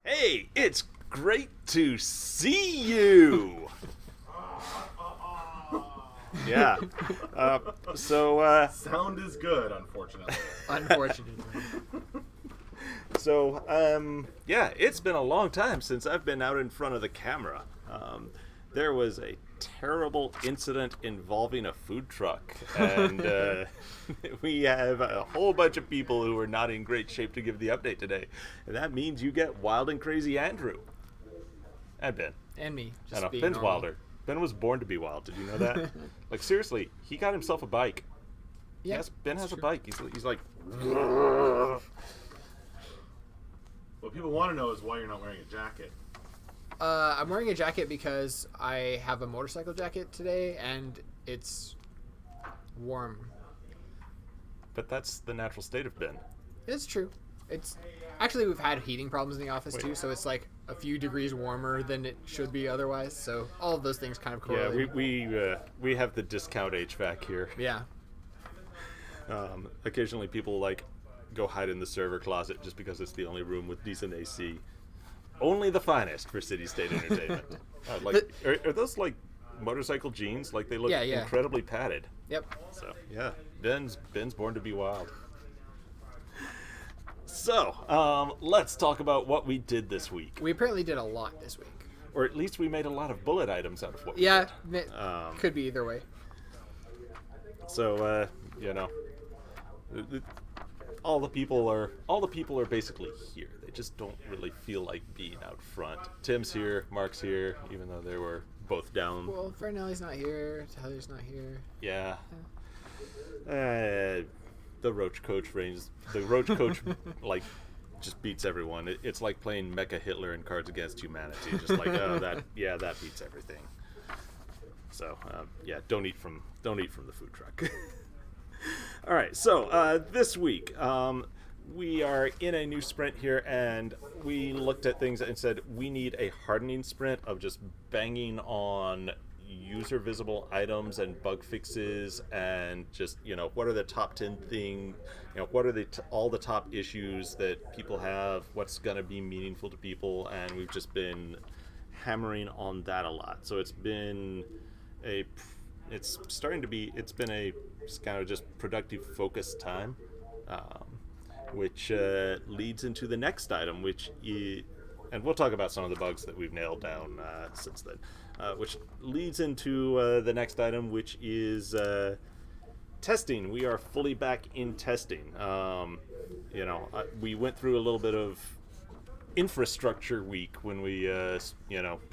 Hey, it's great to see you. Yeah. Sound is good, unfortunately. Unfortunately. Yeah, it's been a long time since I've been out in front of the camera. There was a terrible incident involving a food truck, and we have a whole bunch of people who are not in great shape to give the update today. And that means you get Wild and Crazy Andrew. And Ben. And me. Just I know, being Ben's normal. wilder. Ben was born to be wild. Did you know that? Like, seriously, he got himself a bike. Yeah, Yes, Ben that's has a true. bike. He's like, What people want to know is why you're not wearing a jacket. I'm wearing a jacket because I have a motorcycle jacket today, and it's warm. but that's the natural state of Ben. It's true. It's actually, we've had heating problems in the office Wait. too, so it's like a few degrees warmer than it should be otherwise. So all of those things kind of Yeah, correlate. we have the discount HVAC here. Yeah. Occasionally, people like go hide in the server closet just because it's the only room with decent AC. Only the finest for City State Entertainment. Are those like motorcycle jeans? Like they look Yeah. incredibly padded. Yep. So yeah, Ben's born to be wild. So let's talk about what we did this week, We apparently did a lot this week. or at least we made a lot of bullet items out of what. Yeah. We did. Could be either way. So all the people are basically here. They just don't really feel like being out front. Tim's here, Mark's here, even though they were both down. Well, Fernelli's not here. Tyler's not here. Yeah. The Roach Coach reigns. The Roach Coach like just beats everyone. It's like playing Mecha Hitler in Cards Against Humanity. Just like that beats everything. So don't eat from the food truck. All right, so this week we are in a new sprint here, and we looked at things and said we need a hardening sprint of just banging on user visible items and bug fixes, and just what are the top 10 thing, what are all the top issues that people have, what's going to be meaningful to people, and we've just been hammering on that a lot. So it's been a kind of just productive focus time, which leads into the next item, and we'll talk about some of the bugs that we've nailed down since then, which leads into the next item, which is testing. We are fully back in testing. We went through a little bit of infrastructure week when we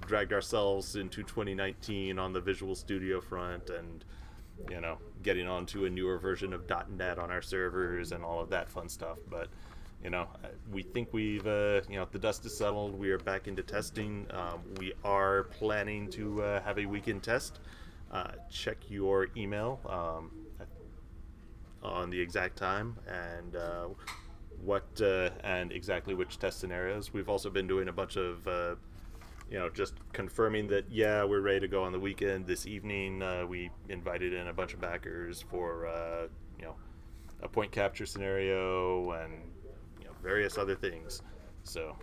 dragged ourselves into 2019 on the Visual Studio front, and getting onto a newer version of .NET on our servers and all of that fun stuff. But we think we've the dust is settled. We are back into testing. We are planning to have a weekend test. Check your email on the exact time and and exactly which test scenarios. We've also been doing a bunch of just confirming that we're ready to go on the weekend. This evening we invited in a bunch of backers for a point capture scenario and various other things. So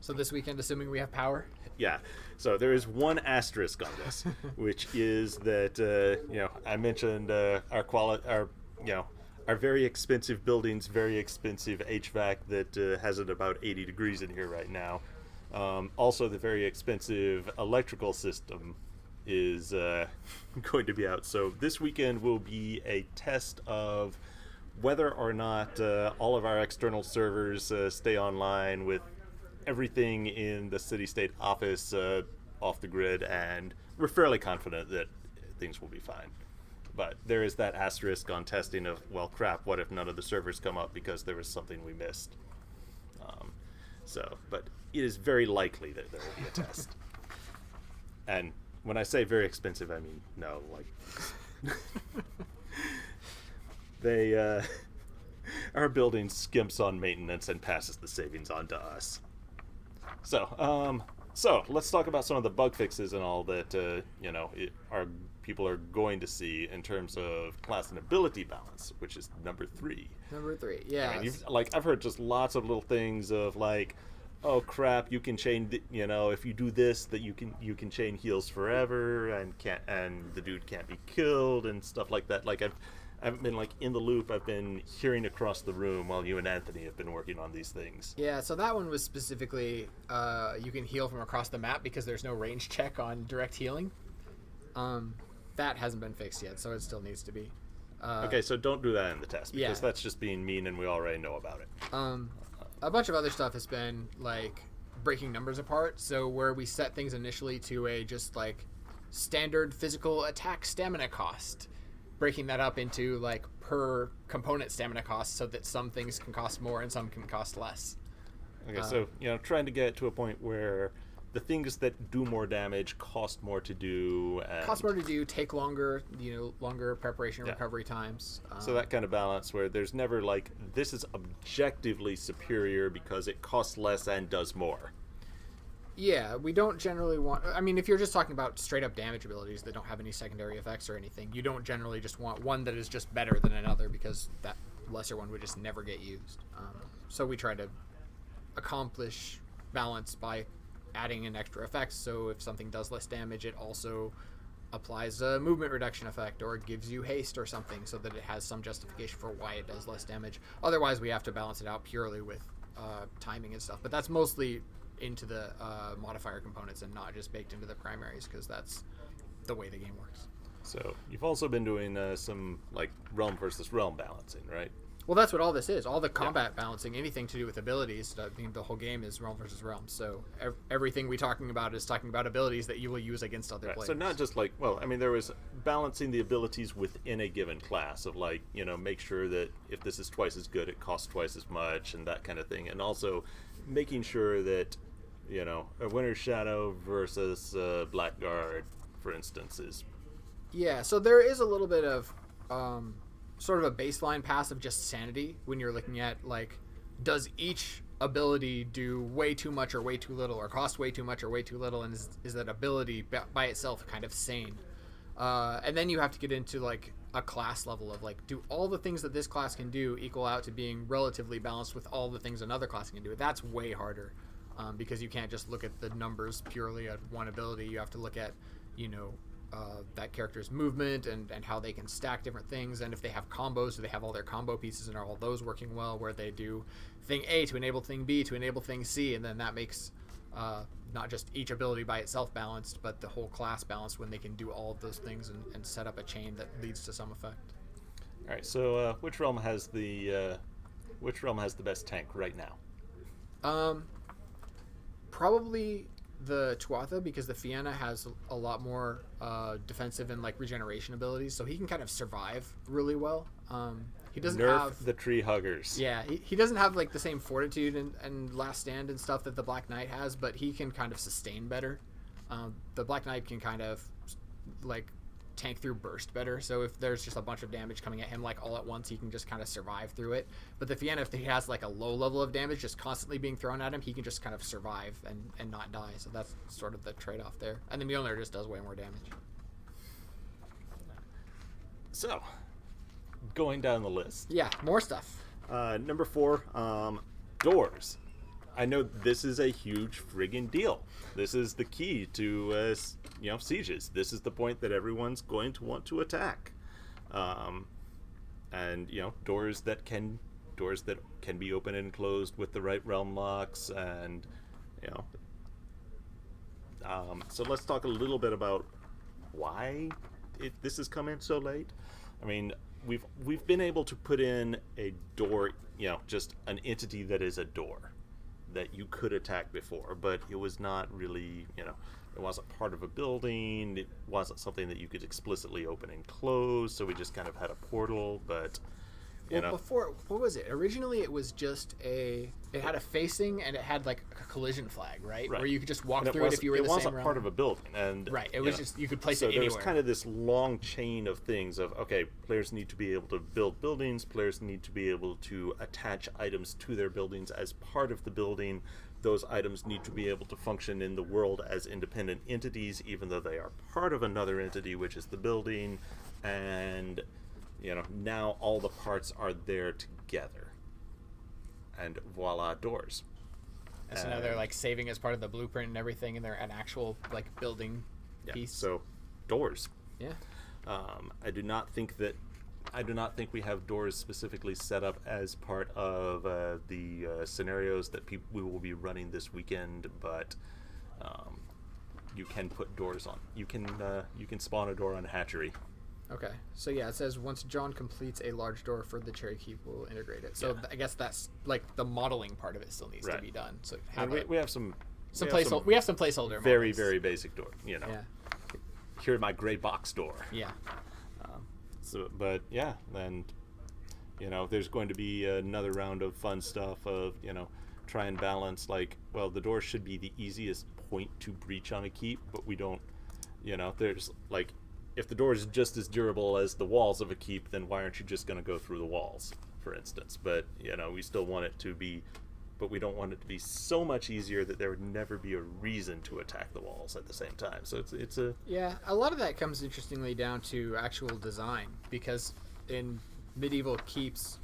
So this weekend, assuming we have power. yeah, so there is one asterisk on this, which is that I mentioned our very expensive building's very expensive HVAC that has it about 80 degrees in here right now. Also, the very expensive electrical system is going to be out. So this weekend will be a test of whether or not all of our external servers stay online with everything in the city-state office off the grid, and we're fairly confident that things will be fine. But there is that asterisk on testing of, well, crap, what if none of the servers come up because there was something we missed? But it is very likely that there will be a test. And when I say very expensive, I mean, no, like... our building skimps on maintenance and passes the savings on to us. So, So let's talk about some of the bug fixes and all that people are going to see in terms of class and ability balance, which is number 3. Number 3, yeah. I mean, I've heard just lots of little things of like, oh crap, you can chain, if you do this, that you can chain heals forever, and the dude can't be killed and stuff like that. Like I haven't been like in the loop. I've been hearing across the room while you and Anthony have been working on these things. Yeah, so that one was specifically you can heal from across the map because there's no range check on direct healing. That hasn't been fixed yet, so it still needs to be. Okay, so don't do that in the test because Yeah. that's just being mean, and we already know about it. A bunch of other stuff has been like breaking numbers apart. So where we set things initially to a just like standard physical attack stamina cost, breaking that up into like per component stamina cost so that some things can cost more and some can cost less. Okay, so trying to get to a point where the things that do more damage cost more to do. And Cost more to do, take longer, longer preparation and Yeah. recovery times. So that kind of balance where there's never like, this is objectively superior because it costs less and does more. Yeah, we don't generally want... I mean, if you're just talking about straight-up damage abilities that don't have any secondary effects or anything, you don't generally just want one that is just better than another because that lesser one would just never get used. So we try to accomplish balance by adding in extra effects, so if something does less damage, it also applies a movement reduction effect or it gives you haste or something so that it has some justification for why it does less damage. Otherwise, we have to balance it out purely with timing and stuff, but that's mostly into the modifier components and not just baked into the primaries because that's the way the game works. So you've also been doing some like realm versus realm balancing, right? Well, that's what all this is. All the combat balancing, anything to do with abilities. I mean, the whole game is realm versus realm. So everything we're talking about is talking about abilities that you will use against other Right. players. So not just like, well, I mean, there was balancing the abilities within a given class of like, make sure that if this is twice as good, it costs twice as much and that kind of thing. And also making sure that, a Winter's Shadow versus Blackguard, for instance, is... Yeah, so there is a little bit of sort of a baseline pass of just sanity when you're looking at, like, does each ability do way too much or way too little, or cost way too much or way too little, and is that ability by itself kind of sane? And then you have to get into, like, a class level of, like, do all the things that this class can do equal out to being relatively balanced with all the things another class can do? That's way harder because you can't just look at the numbers purely at one ability. You have to look at, that character's movement and how they can stack different things, and if they have combos, do they have all their combo pieces and are all those working well, where they do thing A to enable thing B to enable thing C, and then that makes not just each ability by itself balanced, but the whole class balanced when they can do all of those things and set up a chain that leads to some effect. All right, so which realm has the best tank right now? Probably the Tuatha, because the Fianna has a lot more defensive and like regeneration abilities, so he can kind of survive really well. He doesn't Nerf have the tree huggers. Yeah, he doesn't have like the same fortitude and last stand and stuff that the Black Knight has, but he can kind of sustain better. The Black Knight can kind of like tank through burst better, so if there's just a bunch of damage coming at him like all at once, he can just kind of survive through it. But the Fianna, if he has like a low level of damage just constantly being thrown at him, he can just kind of survive and not die, so that's sort of the trade-off there. And the Mjolnir just does way more damage. So, going down the list. Yeah, more stuff. Number 4, doors. I know this is a huge friggin' deal. This is the key to sieges. This is the point that everyone's going to want to attack, and doors that can be open and closed with the right realm locks, and so let's talk a little bit about why this has come in so late. I mean, we've been able to put in a door, just an entity that is a door that you could attack before, but it was not really, it wasn't part of a building. It wasn't something that you could explicitly open and close, so we just kind of had a portal, but before, what was it? Originally, it was just it had a facing and it had like a collision flag, right? Where you could just walk through it if you were in the same realm. It wasn't part of a building, and right. It was just you could place it anywhere. So anywhere. there's kind of this long chain of things of players need to be able to build buildings. Players need to be able to attach items to their buildings as part of the building, those items need to be able to function in the world as independent entities, even though they are part of another entity, which is the building. And now all the parts are there together, and voila, doors. And so now they're like saving as part of the blueprint and everything, and they're an actual like building piece. So doors. Yeah. I do not think we have doors specifically set up as part of the scenarios that we will be running this weekend, but you can put doors on. You can spawn a door on a hatchery. Okay. So yeah, it says once John completes a large door for the Cherry Keep, we'll integrate it. So I guess that's like the modeling part of it still needs to be done. So and we have some we have some placeholder very models. very basic door. Yeah. Here's my gray box door. Yeah. But yeah, and there's going to be another round of fun stuff of try and balance the door should be the easiest point to breach on a keep, but we don't there's if the door is just as durable as the walls of a keep, then why aren't you just going to go through the walls, for instance? But we still want it to be, but we don't want it to be so much easier that there would never be a reason to attack the walls at the same time. So it's a a lot of that comes interestingly down to actual design, because in medieval keeps,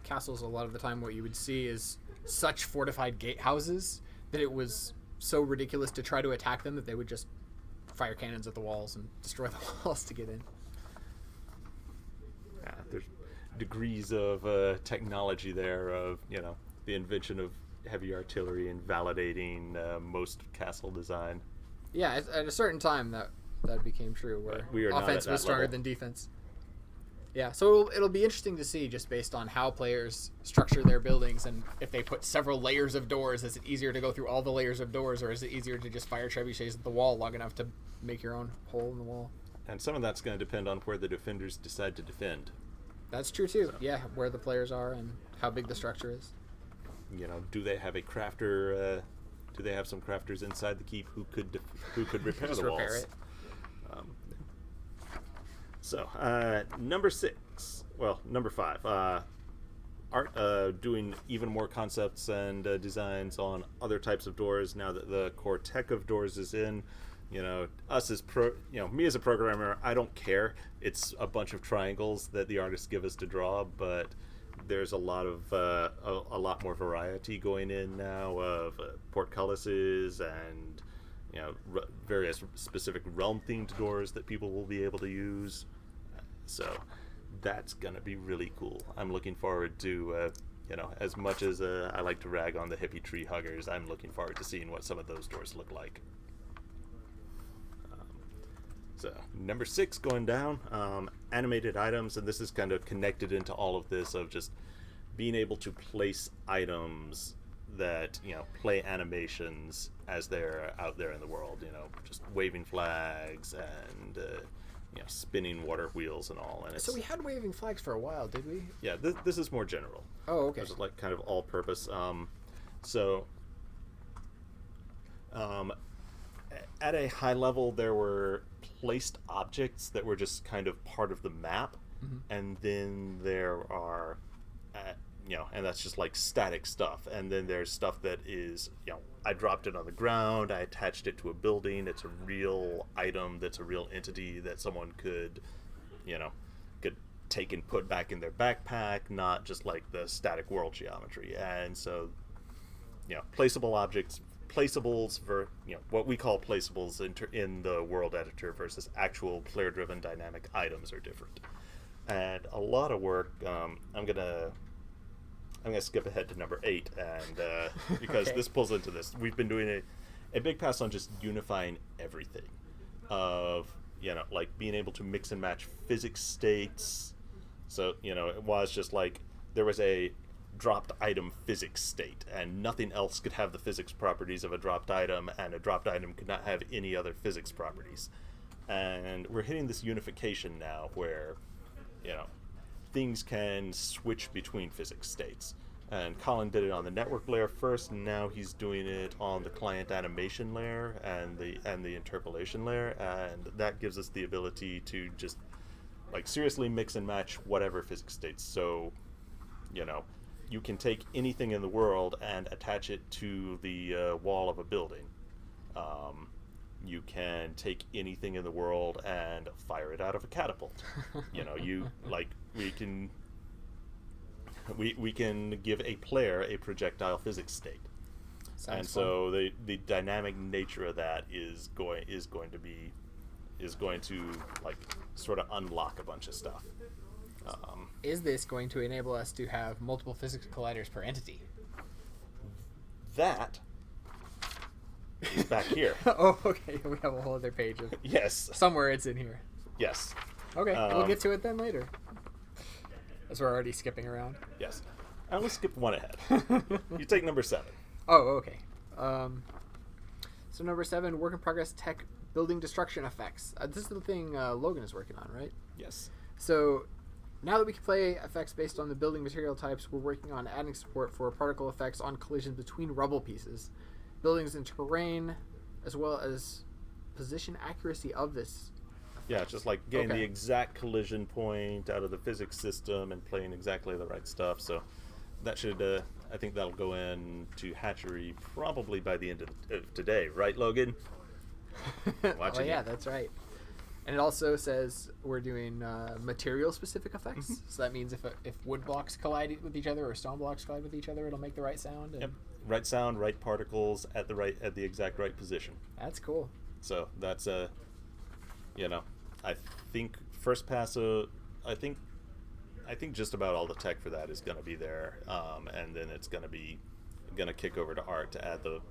castles, a lot of the time what you would see is such fortified gatehouses that it was so ridiculous to try to attack them that they would just fire cannons at the walls and destroy the walls to get in. There's degrees of technology there of the invention of heavy artillery and validating most castle design. Yeah, at a certain time that became true, where we are offense was stronger than defense. Yeah, so it'll be interesting to see, just based on how players structure their buildings, and if they put several layers of doors, is it easier to go through all the layers of doors, or is it easier to just fire trebuchets at the wall long enough to make your own hole in the wall? And some of that's going to depend on where the defenders decide to defend. That's true too. Yeah, where the players are and how big the structure is. Do they have a crafter? Do they have some crafters inside the keep who could repair Just the walls? repair it. So number 5, Art doing even more concepts and designs on other types of doors now that the core tech of doors is in. Us as me as a programmer, I don't care. It's a bunch of triangles that the artists give us to draw, but there's a lot of a lot more variety going in now of portcullises and various specific realm themed doors that people will be able to use. So that's gonna be really cool. I'm looking forward to as much as I like to rag on the hippie tree huggers, I'm looking forward to seeing what some of those doors look like. So number 6 going down, animated items, and this is kind of connected into all of this of just being able to place items that play animations as they're out there in the world. Just waving flags and spinning water wheels and all. And So we had waving flags for a while, did we? Yeah, this is more general. Oh, okay. This is kind of all purpose. At a high level, there were placed objects that were just kind of part of the map, and then there are, and that's just static stuff. And then there's stuff that is, I dropped it on the ground, I attached it to a building. It's a real item that's a real entity that someone could take and put back in their backpack, not just the static world geometry. And so, placeable objects. Placeables for what we call placeables in the world editor versus actual player-driven dynamic items are different, and a lot of work. I'm gonna skip ahead to number 8, and because this pulls into this, we've been doing a big pass on just unifying everything, of being able to mix and match physics states. So it was just there was a dropped item physics state, and nothing else could have the physics properties of a dropped item, and a dropped item could not have any other physics properties. And we're hitting this unification now where things can switch between physics states. And Colin did it on the network layer first, and now he's doing it on the client animation layer and the interpolation layer, and that gives us the ability to just seriously mix and match whatever physics states. So you can take anything in the world and attach it to the wall of a building. You can take anything in the world and fire it out of a catapult. You know, we can give a player a projectile physics state. Sounds And fun. so the dynamic nature of that is going to like sort of unlock a bunch of stuff. Is this going to enable us to have multiple physics colliders per entity? That is back here. Oh, okay. We have a whole other page of Yes, somewhere it's in here. yes, Okay, we'll Um, get to it then later. As we're already skipping around. yes. I only skipped one ahead. You take number 7. Oh, okay. So number 7, work in progress tech building destruction effects. This is the thing Logan is working on, right? Yes. So now that we can play effects based on the building material types, we're working on adding support for particle effects on collisions between rubble pieces, buildings and terrain, as well as position accuracy of this. Yeah, just like getting Okay. the exact collision point out of the physics system and playing exactly the right stuff. So that should, I think that'll go into Hatchery probably by the end of today, right, Logan? Oh Watching yeah, you. that's right. And it also says we're doing material specific effects. So that means if wood blocks collide with each other or stone blocks collide with each other, it'll make the right sound. And Yep. Right sound, right particles at the exact right position. That's cool. So that's I think first pass. I think just about all the tech for that is going to be there, and then it's going to kick over to art to add the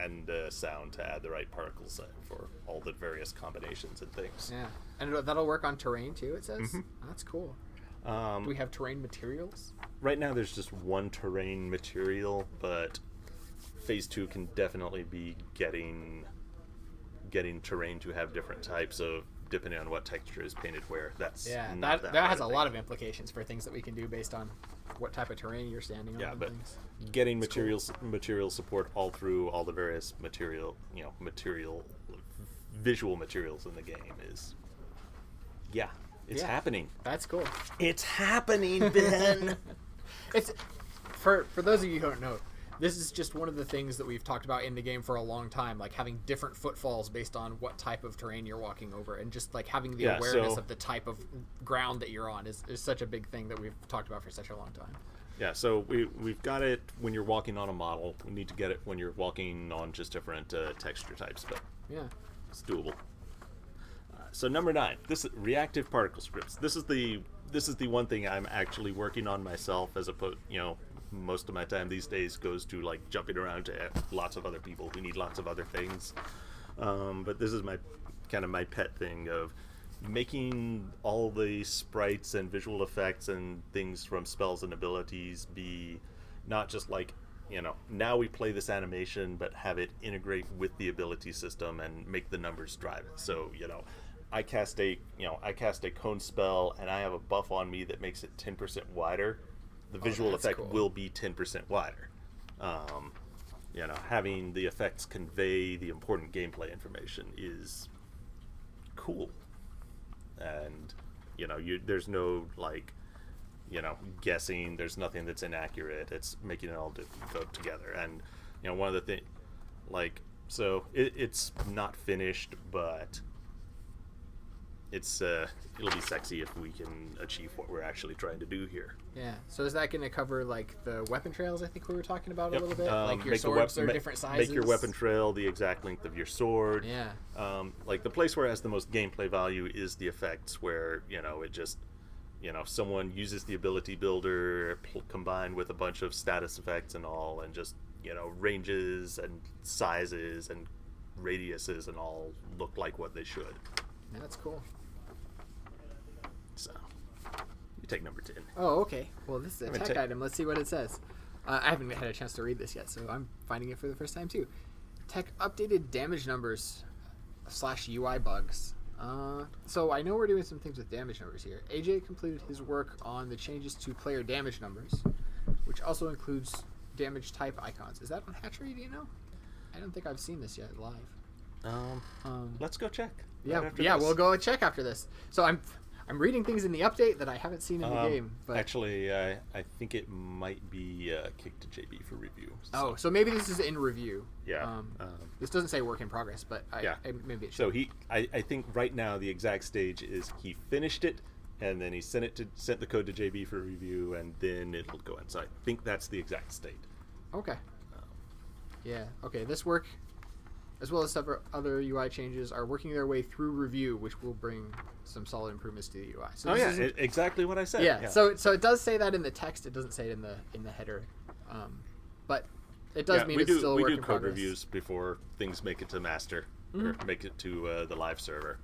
and sound to add the right particles for all the various combinations and things. Yeah, and that'll work on terrain too. It says that's cool. Um, Do we have terrain materials? Right now, there's just one terrain material, but phase 2 can definitely be getting terrain to have different types of, depending on what texture is painted where. That's Yeah, not that hard has a thing. lot of implications for things that we can do based on what type of terrain you're standing on. Yeah, and but things. getting material support all through all the various visual materials in the game is, it's Yeah. happening. That's cool. It's happening, Ben. It's for those of you who don't know, this is just one of the things that we've talked about in the game for a long time, like having different footfalls based on what type of terrain you're walking over, and just like having the Yeah, awareness so- of the type of ground that you're on is such a big thing that we've talked about for such a long time. Yeah, so we've got it when you're walking on a model. We need to get it when you're walking on just different texture types, but Yeah. it's doable. So number 9, this is reactive particle scripts. This is the one thing I'm actually working on myself, as opposed, most of my time these days goes to like jumping around to lots of other people who need lots of other things. But this is my pet thing of making all the sprites and visual effects and things from spells and abilities be not just like, now we play this animation, but have it integrate with the ability system and make the numbers drive it. So, I cast a cone spell and I have a buff on me that makes it 10% wider. The visual that's effect cool. will be 10% wider. Having the effects convey the important gameplay information is cool. And, there's no, guessing. There's nothing that's inaccurate. It's making it all go together. And, one of the things, so it's not finished, but it'll be sexy if we can achieve what we're actually trying to do here. Yeah. So is that going to cover like the weapon trails? I think we were talking about Yep. a little bit. Like your Make the swords wep- are ma- different sizes. Make your weapon trail the exact length of your sword. Yeah. The place where it has the most gameplay value is the effects, where it just someone uses the ability builder combined with a bunch of status effects and all, and just ranges and sizes and radiuses and all look like what they should. Yeah, that's cool. So you take number 10. Oh, okay. Well, this is a Let me tech take- item. Let's see what it says. I haven't had a chance to read this yet, so I'm finding it for the first time too. Tech updated damage numbers / UI bugs. So I know we're doing some things with damage numbers here. AJ completed his work on the changes to player damage numbers, which also includes damage type icons. Is that on Hatchery? Do you know? I don't think I've seen this yet live. Let's go check. Yeah, right after yeah, this. we'll go check after this. So I'm reading things in the update that I haven't seen in the game. But Actually, I think it might be kicked to JB for review. so maybe this is in review. Yeah. This doesn't say work in progress, but maybe it should. So I think right now the exact stage is he finished it, and then he sent the code to JB for review, and then it'll go in. So I think that's the exact state. Okay. Yeah. Okay. This work, as well as several other UI changes, are working their way through review, which will bring some solid improvements to the UI. So exactly what I said. Yeah. So it does say that in the text. It doesn't say it in the header, but it does mean it's still a work in progress. We do code reviews before things make it to master or make it to the live server.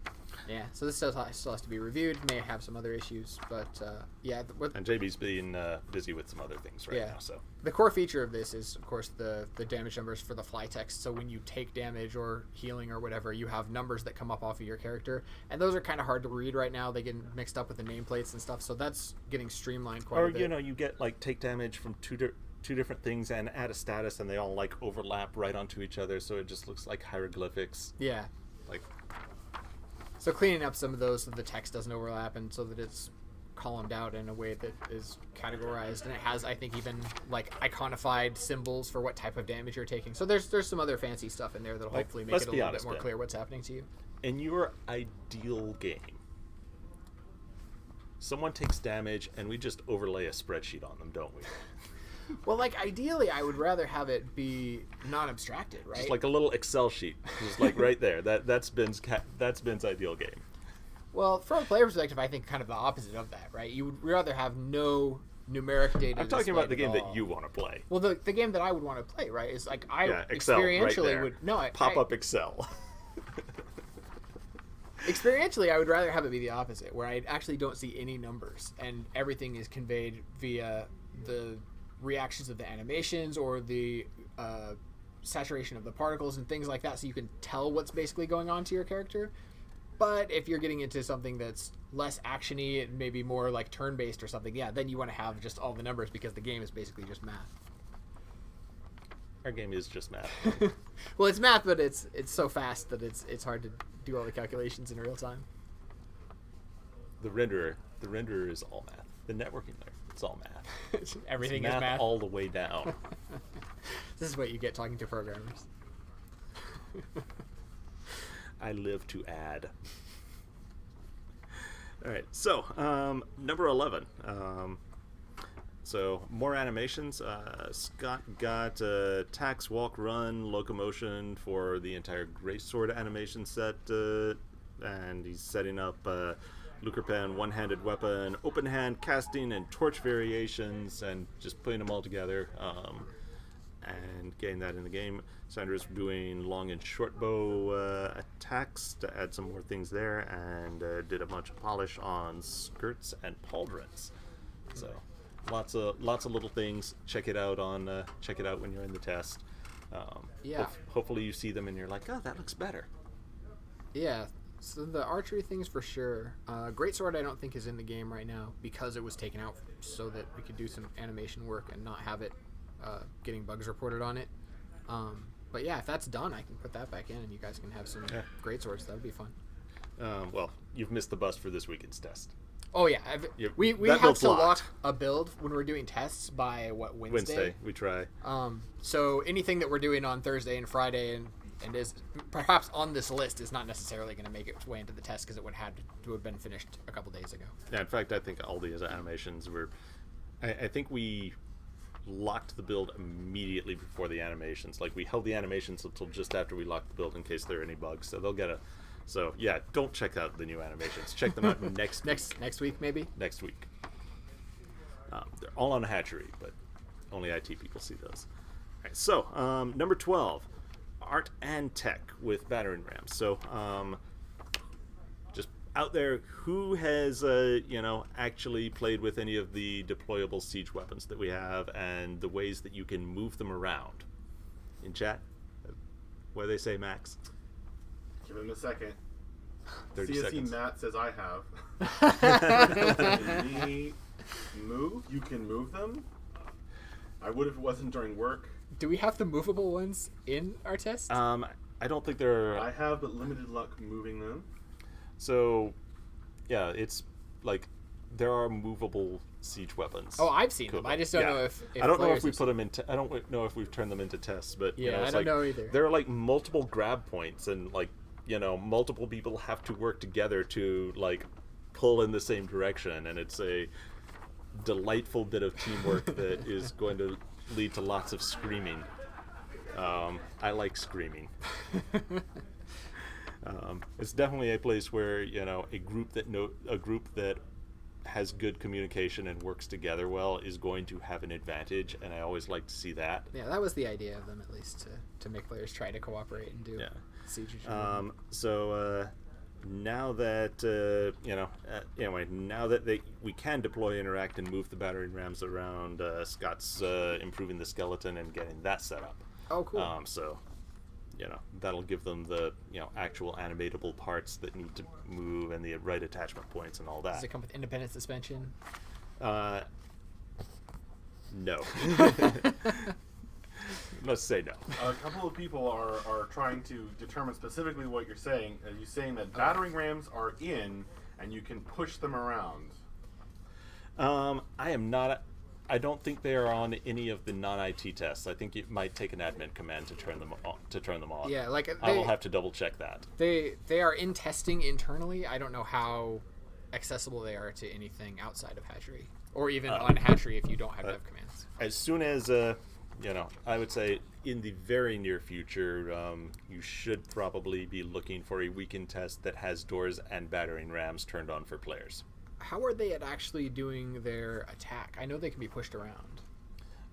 Yeah, so this still has to be reviewed. May have some other issues, but and JB's been busy with some other things now. So the core feature of this is, of course, the damage numbers for the fly text. So when you take damage or healing or whatever, you have numbers that come up off of your character, and those are kind of hard to read right now. They get mixed up with the nameplates and stuff. So that's getting streamlined quite a bit. Or you get like take damage from two different things and add a status, and they all like overlap right onto each other, so it just looks like hieroglyphics. Yeah. So cleaning up some of those so the text doesn't overlap and so that it's columned out in a way that is categorized, and it has, I think, even like iconified symbols for what type of damage you're taking. So there's some other fancy stuff in there that'll hopefully make it a little bit more clear what's happening to you. In your ideal game, someone takes damage and we just overlay a spreadsheet on them, don't we? Well, like, ideally, I would rather have it be non-abstracted, right? Just like a little Excel sheet, just like right there. That's Ben's ideal game. Well, from a player perspective, I think kind of the opposite of that, right? You would rather have no numeric data. I'm talking about the game that you want to play. Well, the game that I would want to play, right, is like Excel, experientially right would pop up Excel. Experientially, I would rather have it be the opposite, where I actually don't see any numbers and everything is conveyed via the reactions of the animations or the saturation of the particles and things like that, so you can tell what's basically going on to your character. But if you're getting into something that's less actiony and maybe more like turn-based or something, then you want to have just all the numbers because the game is basically just math. Our game is just math. Well, it's math, but it's so fast that it's hard to do all the calculations in real time. The renderer is all math. The networking layer, it's all math. Everything it's is math all the way down. This is what you get talking to programmers. I live to add. All right, so number 11. So more animations. Scott got tax, walk, run, locomotion for the entire Greysword animation set, and he's setting up Lucre Pen, one-handed weapon, open hand casting, and torch variations, and just putting them all together and getting that in the game. Sandra's doing long and short bow attacks to add some more things there, and did a bunch of polish on skirts and pauldrons. So lots of little things. Check it out when you're in the test. Hopefully you see them and you're like, oh, that looks better. Yeah. So the archery things for sure. Greatsword I don't think is in the game right now because it was taken out so that we could do some animation work and not have it getting bugs reported on it. But yeah, if that's done, I can put that back in and you guys can have some greatswords. That would be fun. Well, you've missed the bus for this weekend's test. Oh yeah, we have to lock a build when we're doing tests by Wednesday. Wednesday we try. So anything that we're doing on Thursday and Friday and is perhaps on this list is not necessarily going to make its way into the test because it would have to have been finished a couple days ago. Yeah, in fact, I think all these animations were. I think we locked the build immediately before the animations. Like we held the animations until just after we locked the build in case there are any bugs. So they'll get a. So yeah, don't check out the new animations. Check them out next week maybe. Next week. They're all on Hatchery, but only IT people see those. All right, so number 12, art and tech with battering rams. So just out there, who has actually played with any of the deployable siege weapons that we have and the ways that you can move them around? In chat, what do they say, Max? Give him a second. 30 CSE seconds. Matt says I have. You can move them. I would if it wasn't during work. Do we have the movable ones in our test? I don't think they're. I have, but limited luck moving them. So, yeah, it's like there are movable siege weapons. Oh, I've seen Cool. them. I just don't Yeah. know if I don't know players if we have put them into. I don't know if we've turned them into tests, but Yeah, it's I don't like, know either. There are like multiple grab points, and like multiple people have to work together to like pull in the same direction, and it's a delightful bit of teamwork that is going to lead to lots of screaming. I like screaming. It's definitely a place where a group that has good communication and works together well is going to have an advantage, and I always like to see that. Yeah, that was the idea of them, at least, to make players try to cooperate and do siege. So now that now that we can deploy, interact, and move the battering rams around, Scott's improving the skeleton and getting that set up. Oh, cool. So that'll give them the actual animatable parts that need to move and the right attachment points and all that. Does it come with independent suspension? No. Let's say no. A couple of people are trying to determine specifically what you're saying. Are you saying that battering rams are in and you can push them around? I am not. I don't think they are on any of the non-IT tests. I think it might take an admin command to turn them on. Yeah, like I will have to double check that. They are in testing internally. I don't know how accessible they are to anything outside of Hatchery, or even on Hatchery if you don't have dev commands. As soon as I would say in the very near future, you should probably be looking for a weekend test that has doors and battering rams turned on for players. How are they at actually doing their attack? I know they can be pushed around.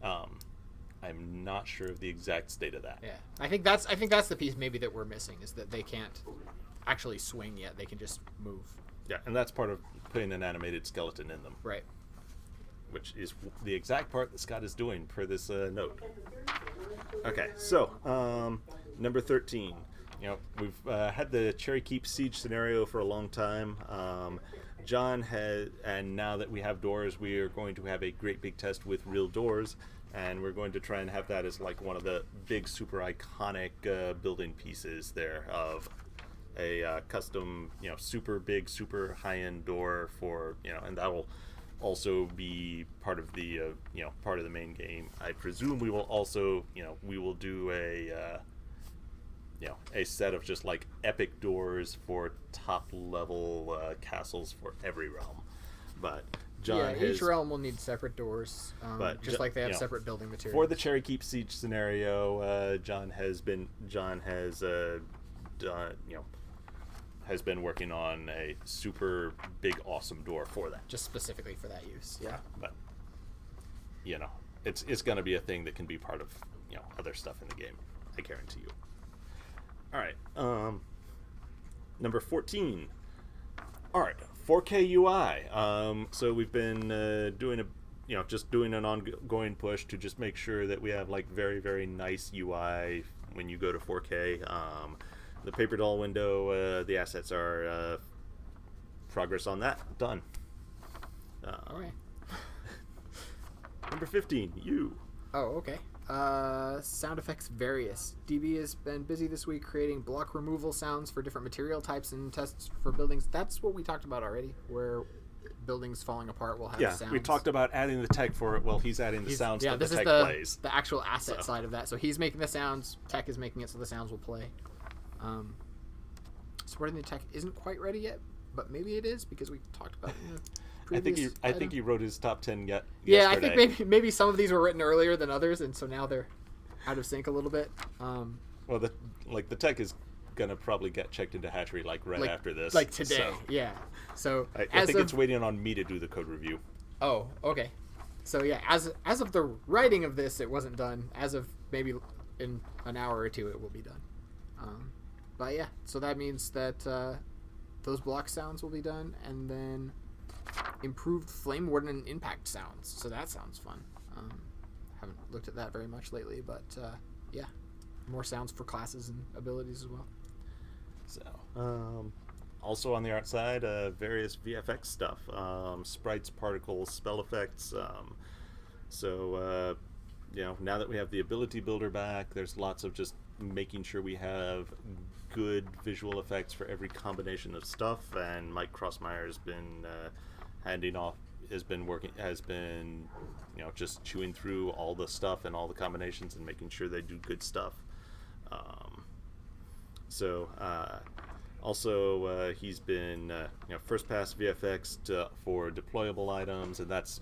I'm not sure of the exact state of that. Yeah, I think that's the piece maybe that we're missing, is that they can't actually swing yet. They can just move. Yeah, and that's part of putting an animated skeleton in them. Right. Which is the exact part that Scott is doing per this note. Okay, so number 13. We've had the Cherry Keep siege scenario for a long time. John has, and now that we have doors, we are going to have a great big test with real doors, and we're going to try and have that as like one of the big, super iconic building pieces there of a custom, super big, super high-end door for, and that'll also be part of the part of the main game. I presume we will also we will do a set of just like epic doors for top level castles for every realm. But John has, each realm will need separate doors, but just like they have separate building materials. For the Cherry Keep siege scenario, John has done has been working on a super big, awesome door for that. Just specifically for that use. Yeah, but it's going to be a thing that can be part of other stuff in the game. I guarantee you. All right, number 14. All right, 4K UI. So we've been doing an ongoing push to just make sure that we have like very, very nice UI when you go to 4K. The paper doll window, the assets are progress on that done. All right. Number 15, you. Oh, okay. Sound effects various. DB has been busy this week creating block removal sounds for different material types and tests for buildings. That's what we talked about already, where buildings falling apart will have sounds. We talked about adding the tech for it. Well, he's adding the sounds that the tech plays. The actual asset side of that. So he's making the sounds, tech is making it so the sounds will play. Supporting the tech isn't quite ready yet, but maybe it is because we talked about it. I think he wrote his top 10 yet. Yeah, yesterday. I think maybe some of these were written earlier than others, and so now they're out of sync a little bit. Well, the tech is gonna probably get checked into Hatchery after this, like today. So yeah. So I think it's waiting on me to do the code review. Oh, okay. So yeah, as of the writing of this, it wasn't done. As of maybe in an hour or two, it will be done. But yeah, so that means that those block sounds will be done, and then improved flame warden and impact sounds. So that sounds fun. Haven't looked at that very much lately, but yeah, more sounds for classes and abilities as well. So also on the art side, various VFX stuff, sprites, particles, spell effects. So now that we have the ability builder back, there's lots of just making sure we have good visual effects for every combination of stuff, and Mike Crossmeyer has been handing off has been just chewing through all the stuff and all the combinations and making sure they do good stuff. So also he's been first pass VFX for deployable items, and that's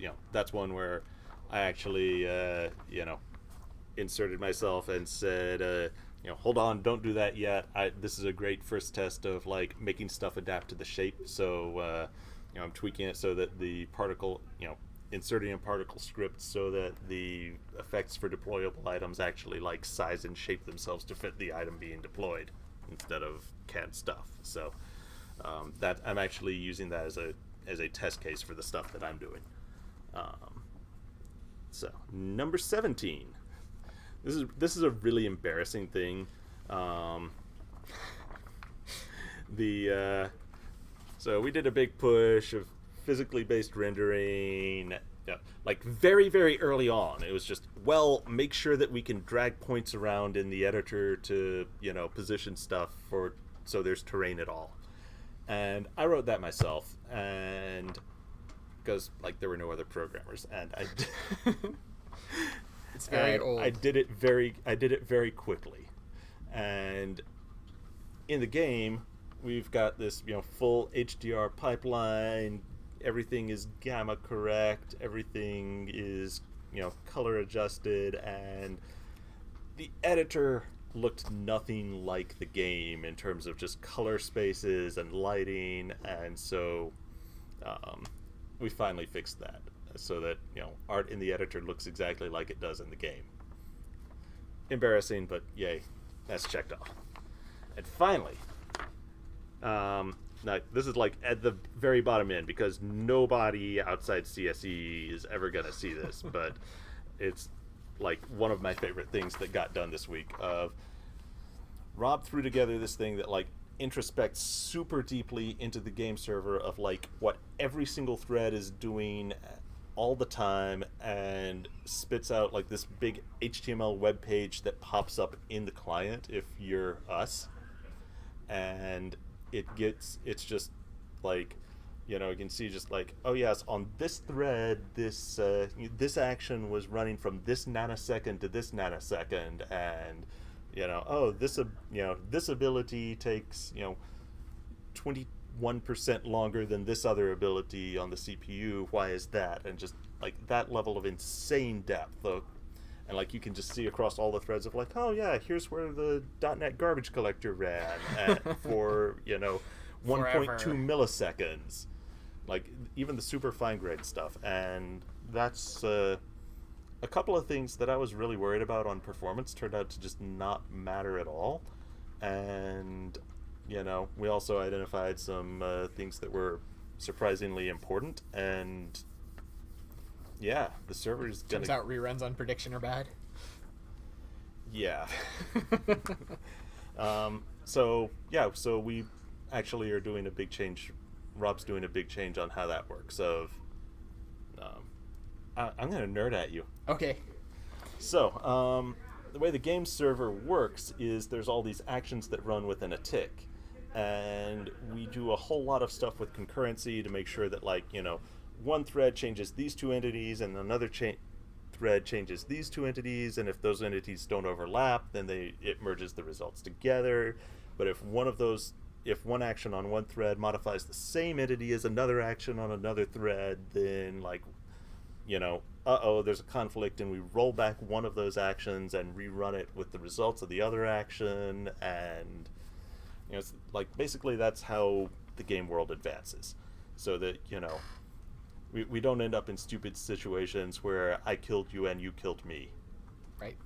one where I actually inserted myself and said hold on, don't do that yet. This is a great first test of like making stuff adapt to the shape. So I'm tweaking it so that the particle, inserting a particle script so that the effects for deployable items actually like size and shape themselves to fit the item being deployed instead of CAD stuff. So that I'm actually using that as a test case for the stuff that I'm doing. So number 17. This is a really embarrassing thing. So we did a big push of physically based rendering, like very, very early on. It was just, make sure that we can drag points around in the editor to, position stuff so there's terrain at all. And I wrote that myself, and because like there were no other programmers, and It's very old. I did it very quickly, and in the game we've got this full HDR pipeline. Everything is gamma correct. Everything is color adjusted, and the editor looked nothing like the game in terms of just color spaces and lighting, and so we finally fixed that so that art in the editor looks exactly like it does in the game. Embarrassing, but yay, that's checked off. And finally, now this is like at the very bottom end because nobody outside CSE is ever gonna see this, but it's like one of my favorite things that got done this week. Rob threw together this thing that like introspects super deeply into the game server of like what every single thread is doing all the time, and spits out like this big HTML web page that pops up in the client if you're us, and it's just like you can see just like, oh yes, on this thread this action was running from this nanosecond to this nanosecond, and this ability takes 21% longer than this other ability on the CPU. Why is that? And just like that level of insane depth, though. And like you can just see across all the threads of like, oh yeah, here's where the .NET garbage collector ran for 1.2 milliseconds, like even the super fine grained stuff. And that's a couple of things that I was really worried about on performance turned out to just not matter at all. And we also identified some things that were surprisingly important, and yeah, the server is gonna... Turns out reruns on prediction are bad. Yeah. So we actually are doing a big change. Rob's doing a big change on how that works. I'm gonna nerd at you. Okay. So the way the game server works is there's all these actions that run within a tick, and we do a whole lot of stuff with concurrency to make sure that like one thread changes these two entities and another thread changes these two entities, and if those entities don't overlap, then it merges the results together. But if one action on one thread modifies the same entity as another action on another thread, then like there's a conflict, and we roll back one of those actions and rerun it with the results of the other action. And it's like basically that's how the game world advances, so that we don't end up in stupid situations where I killed you and you killed me. Right.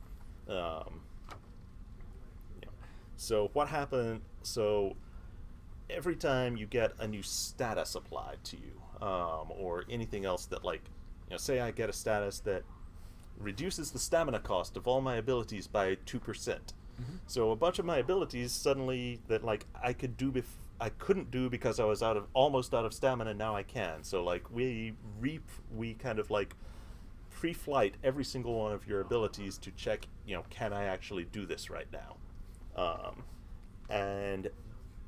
So what happened? So every time you get a new status applied to you, or anything else that like, say I get a status that reduces the stamina cost of all my abilities by 2%. So a bunch of my abilities suddenly that like I couldn't do because I was almost out of stamina, now I can. So like we kind of like pre-flight every single one of your abilities to check, can I actually do this right now? And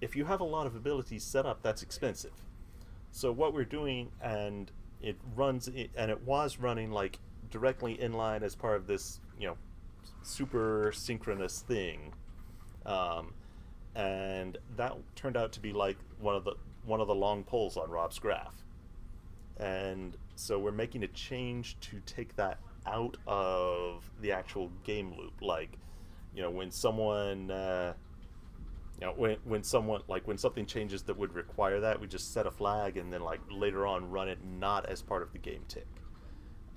if you have a lot of abilities set up, that's expensive. So what we're doing, and it runs, and it was running like directly in line as part of this, super synchronous thing, and that turned out to be like one of the long poles on Rob's graph, and so we're making a change to take that out of the actual game loop, like, when someone. When something changes that would require that, we just set a flag and then like later on run it not as part of the game tick.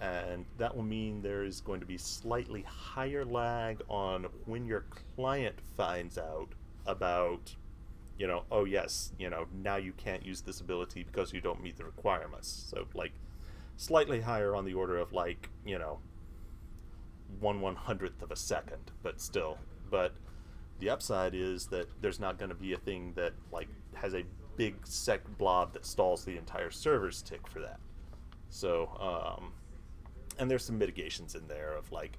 And that will mean there is going to be slightly higher lag on when your client finds out about, oh yes, now you can't use this ability because you don't meet the requirements. So like slightly higher on the order of like, 1/100th of a second, but still. But the upside is that there's not going to be a thing that like has a big sec blob that stalls the entire server's tick for that. So, and there's some mitigations in there of like,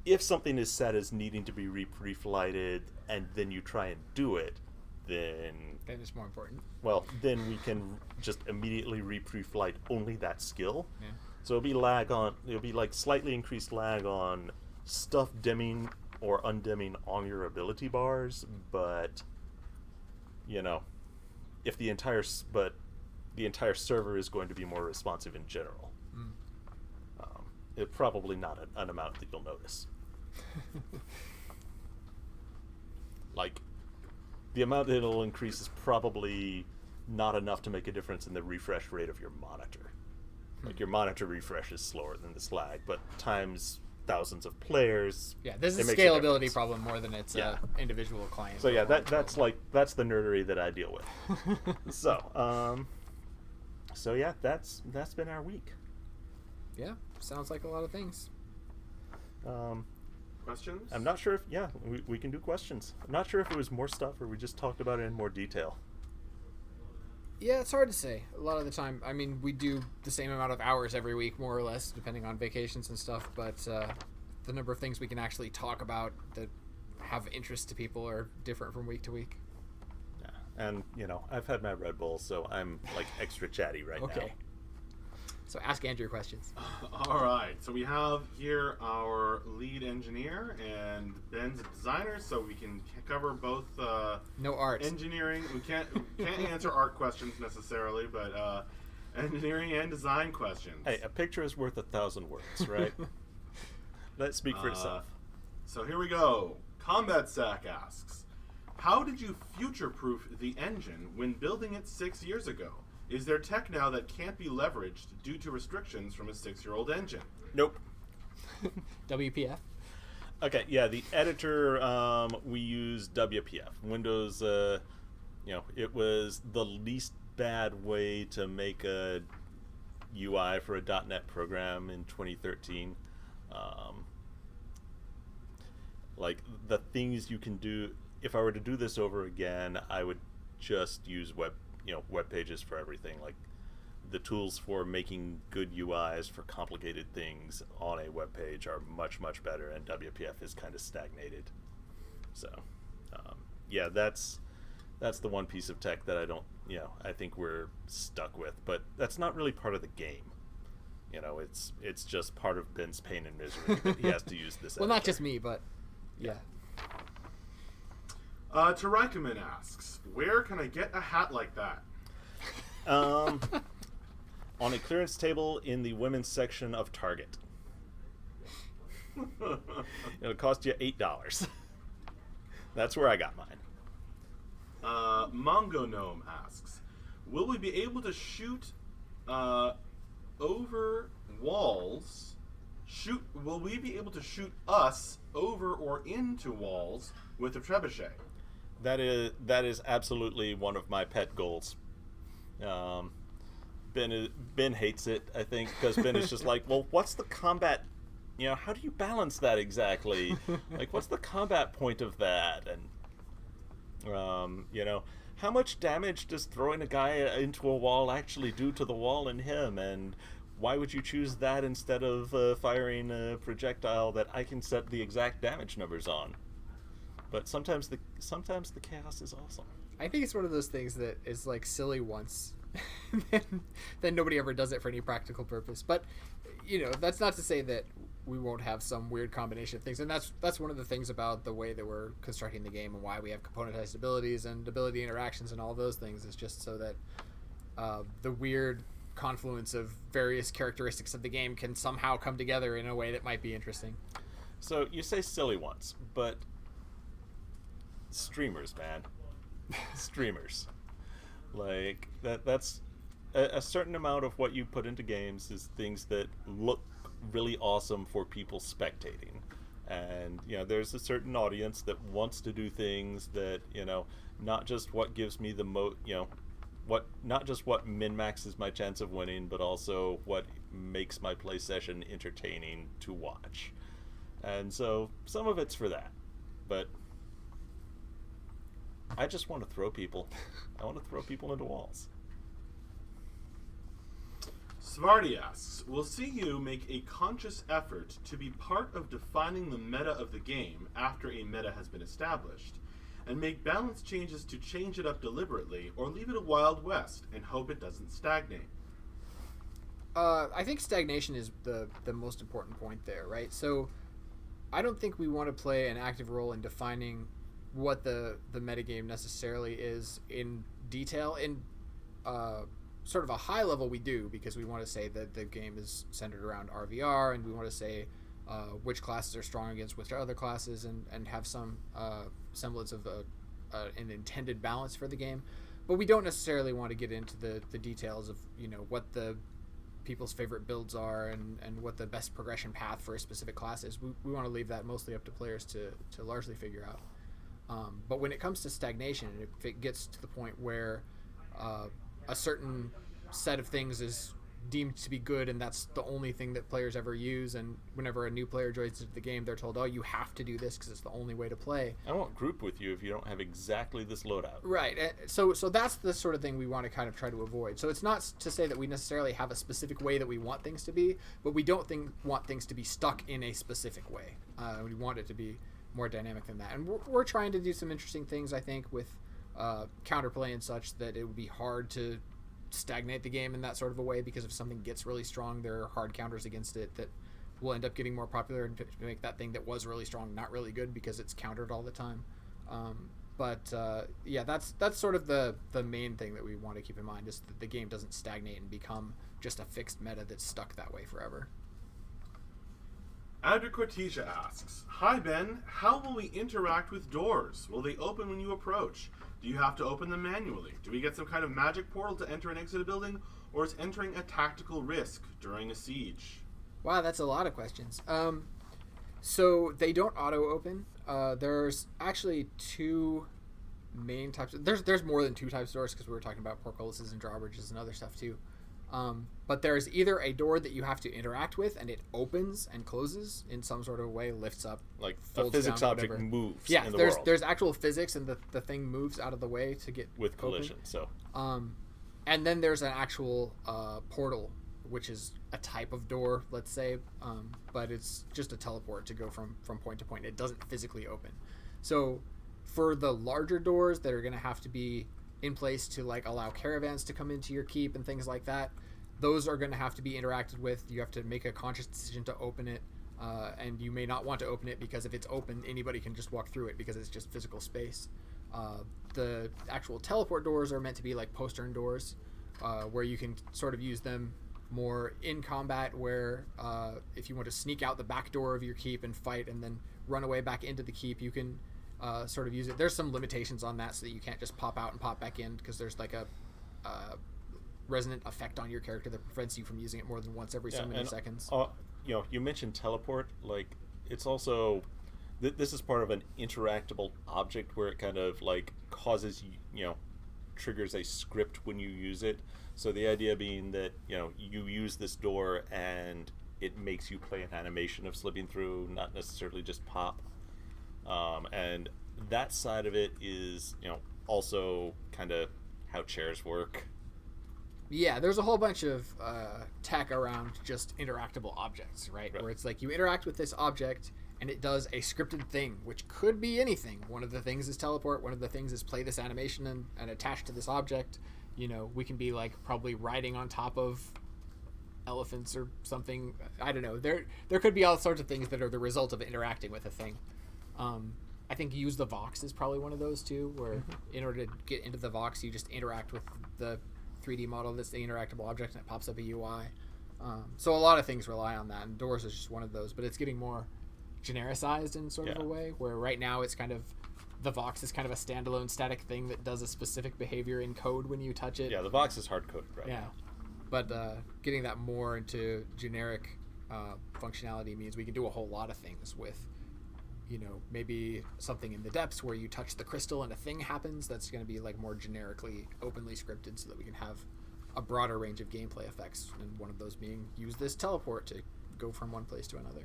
if something is set as needing to be pre-flighted and then you try and do it, then it's more important. Well, then we can just immediately pre-flight only that skill. Yeah. So it'll be like slightly increased lag on stuff dimming or undiming on your ability bars, but if the entire server is going to be more responsive in general. It's probably not an amount that you'll notice. Like the amount that it'll increase is probably not enough to make a difference in the refresh rate of your monitor. Like your monitor refresh is slower than this lag, but times thousands of players. Yeah, this is a makes scalability problem more than it's Yeah. a individual client. So yeah, that's the nerdery that I deal with. So yeah, that's been our week. Yeah, sounds like a lot of things. Questions? I'm not sure if we can do questions. I'm not sure if it was more stuff or we just talked about it in more detail. Yeah, it's hard to say. A lot of the time, I mean, we do the same amount of hours every week, more or less, depending on vacations and stuff. But the number of things we can actually talk about that have interest to people are different from week to week. Yeah. And I've had my Red Bull, so I'm like extra chatty right now. Okay. So ask Andrew questions. All right. So we have here our lead engineer and Ben's a designer, so we can cover both No art. engineering. We can't answer art questions necessarily, but engineering and design questions. Hey, a picture is worth 1,000 words, right? Let's speak for itself. So here we go. Combat Sack asks, how did you future-proof the engine when building it 6 years ago? Is there tech now that can't be leveraged due to restrictions from a 6-year-old engine? Nope. WPF? Okay, yeah, the editor, we use WPF. Windows, it was the least bad way to make a UI for a .NET program in 2013. Like, the things you can do, if I were to do this over again, I would just use web pages for everything. Like, the tools for making good UIs for complicated things on a web page are much, much better, and WPF is kind of stagnated. So, yeah, that's the one piece of tech that I think we're stuck with, but that's not really part of the game. It's just part of Ben's pain and misery that he has to use this. Well, not just me, but yeah. Tarakuman asks, where can I get a hat like that? On a clearance table in the women's section of Target. It'll cost you $8. That's where I got mine. Mongo Gnome asks, will we be able to shoot over walls? Will we be able to shoot us over or into walls with a trebuchet? That is absolutely one of my pet goals. Ben hates it, I think, because Ben is just like, well, what's the combat? How do you balance that exactly? Like, what's the combat point of that? And how much damage does throwing a guy into a wall actually do to the wall and him? And why would you choose that instead of firing a projectile that I can set the exact damage numbers on? But sometimes the chaos is awesome. I think it's one of those things that is like silly once, then nobody ever does it for any practical purpose. But that's not to say that we won't have some weird combination of things, and that's one of the things about the way that we're constructing the game and why we have componentized abilities and ability interactions and all those things, is just so that the weird confluence of various characteristics of the game can somehow come together in a way that might be interesting. So you say silly ones, but streamers, man. Streamers. Like, that's a certain amount of what you put into games is things that look really awesome for people spectating. And, there's a certain audience that wants to do things that, not just what gives me the not just what min-maxes my chance of winning, but also what makes my play session entertaining to watch. And so some of it's for that. But I just want to throw people. I want to throw people into walls. Svarty asks, will CU make a conscious effort to be part of defining the meta of the game after a meta has been established, and make balance changes to change it up deliberately, or leave it a Wild West and hope it doesn't stagnate? I think stagnation is the most important point there, right? So I don't think we want to play an active role in defining what the metagame necessarily is in detail. In sort of a high level we do, because we want to say that the game is centered around RVR, and we want to say which classes are strong against which other classes, and have some semblance of an intended balance for the game. But we don't necessarily want to get into the details of what the people's favorite builds are and what the best progression path for a specific class is. We want to leave that mostly up to players to largely figure out. But when it comes to stagnation, if it gets to the point where a certain set of things is deemed to be good, and that's the only thing that players ever use, and whenever a new player joins into the game, they're told, oh, you have to do this because it's the only way to play. I won't group with you if you don't have exactly this loadout. Right. So that's the sort of thing we want to kind of try to avoid. So it's not to say that we necessarily have a specific way that we want things to be, but we don't want things to be stuck in a specific way. We want it to be more dynamic than that. And we're trying to do some interesting things, I think, with counterplay and such, that it would be hard to stagnate the game in that sort of a way, because if something gets really strong, there are hard counters against it that will end up getting more popular and make that thing that was really strong not really good because it's countered all the time. Yeah, that's sort of the main thing that we want to keep in mind, is that the game doesn't stagnate and become just a fixed meta that's stuck that way forever. Adra Cortesia asks, hi Ben, how will we interact with doors? Will they open when you approach? Do you have to open them manually? Do we get some kind of magic portal to enter and exit a building? Or is entering a tactical risk during a siege? Wow, that's a lot of questions. So they don't auto-open. There's actually two main types. There's more than two types of doors, because we were talking about portcullises and drawbridges and other stuff too. But there's either a door that you have to interact with, and it opens and closes in some sort of way, lifts up, Like a folds physics down, object whatever. moves Yeah, in the there's world there's actual physics, and the thing moves out of the way to get with open. collision. So And then there's an actual portal, which is a type of door, let's say, but it's just a teleport to go from point to point. It doesn't physically open. So for the larger doors that are going to have to be in place to allow caravans to come into your keep and things like that, those are going to have to be interacted with. You have to make a conscious decision to open it, and you may not want to open it, because if it's open, anybody can just walk through it because it's just physical space. The actual teleport doors are meant to be like postern doors, where you can sort of use them more in combat, where if you want to sneak out the back door of your keep and fight and then run away back into the keep, you can sort of use it. There's some limitations on that, so that you can't just pop out and pop back in, because there's like a resonant effect on your character that prevents you from using it more than once every so many seconds. You mentioned teleport. Like, it's also this is part of an interactable object where it kind of causes triggers a script when you use it. So the idea being that you use this door and it makes you play an animation of slipping through, not necessarily just pop. And that side of it is also kind of how chairs work. Yeah, there's a whole bunch of tech around just interactable objects, right? Where it's like you interact with this object and it does a scripted thing, which could be anything. One of the things is teleport, one of the things is play this animation and attach to this object. we can be like probably riding on top of elephants or something. I don't know. There could be all sorts of things that are the result of interacting with a thing. I think use the Vox is probably one of those too, where in order to get into the Vox, you just interact with the 3D model that's the interactable object, and it pops up a UI. So a lot of things rely on that, and Doors is just one of those. But it's getting more genericized in sort of a way, where right now it's kind of the Vox is kind of a standalone static thing that does a specific behavior in code when you touch it. Yeah, the Vox is hard-coded right now. But getting that more into generic functionality means we can do a whole lot of things with, maybe something in the depths where you touch the crystal and a thing happens. That's going to be like more generically, openly scripted, so that we can have a broader range of gameplay effects. And one of those being use this teleport to go from one place to another.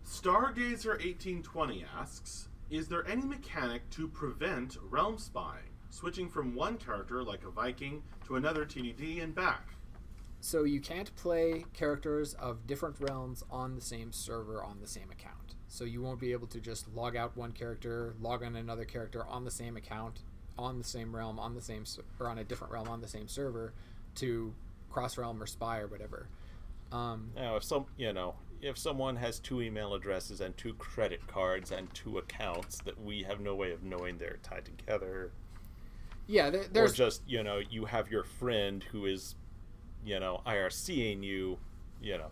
Stargazer1820 asks, is there any mechanic to prevent realm spying, switching from one character like a Viking to another TDD and back? So you can't play characters of different realms on the same server on the same account. So you won't be able to just log out one character, log on another character on the same account, on the same realm, or on a different realm on the same server to cross realm or spy or whatever. Now, if someone has 2 email addresses and 2 credit cards and 2 accounts that we have no way of knowing they're tied together, there's, or just you have your friend who is IRCing you,